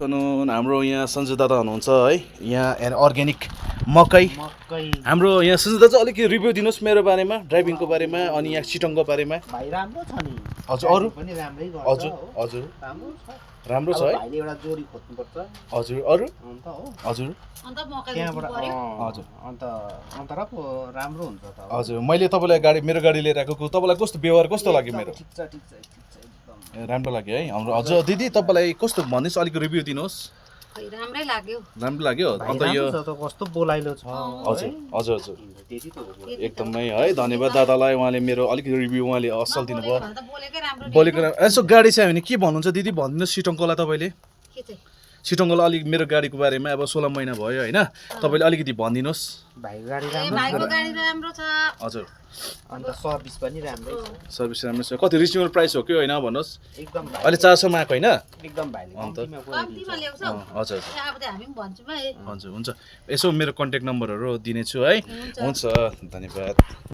हाम्रो यहाँ सञ्जय दादा हुनुहुन्छ है यहाँ अर्ग्यानिक मकै हाम्रो यहाँ सञ्जय दादा चाहिँ अलिकति रिभ्यू दिनुहोस् मेरो बारेमा ड्राइभिङको बारेमा अनि यहाँ सिटङको बारेमा भाइ राम्रो छ नि हजुर अरू पनि राम्रै गर्छ हजुर हजुर राम्रो छ है भाइले एउटा जोडी खोज्नु पर्छ हजुर अरू अन्त हो हजुर अन्त मकै त्यहाँबाट हजुर अन्त र पो राम्रो हुन्छ त हजुर मैले तपाईँलाई मेरो गाडी लिएर आएको तपाईँलाई कस्तो व्यवहार कस्तो लाग्यो मेरो ठिक छ एकदम राम्रो लाग्यो है हाम्रो हजुर दिदी तपाईँलाई कस्तो भन्नुहोस् अलिक रिभ्यू दिनुहोस् राम्रै लाग्यो राम्रो लाग्यो अन्त यो कस्तो बोलाइलो छ हजुर हजुर हजुर त्यति त हो एकदमै है धन्यवाद दादालाई उहाँले मेरो अलिकति रिभ्यू उहाँले असल दिनुभयो बोलेकै राम्रो बोलेको यसो गाडी चाहिँ भने के भन्नुहुन्छ दिदी भनिदिनुहोस् सिटङकोलाई तपाईँले के चाहिँ सिटङकोलाई अलिक मेरो गाडीको बारेमा अब 16 महिना भयो होइन तपाईँले अलिकति भनिदिनुहोस् भाइको गाडी भाइको गाडी राम्रो छ हजुर अन्त सर्भिस पनि राम्रै छ सर्भिस राम्रो छ कति रिजनेबल प्राइस हो कि होइन भन्नुहोस् एकदम अहिले 400 मा आएको होइन एकदम भाइले अन्त कम्तीमा ल्याउँछ हजुर अब त हामी पनि भन्छौँ है हजुर हुन्छ यसो मेरो कन्ट्याक्ट नम्बरहरू दिनेछु है हुन्छ धन्यवाद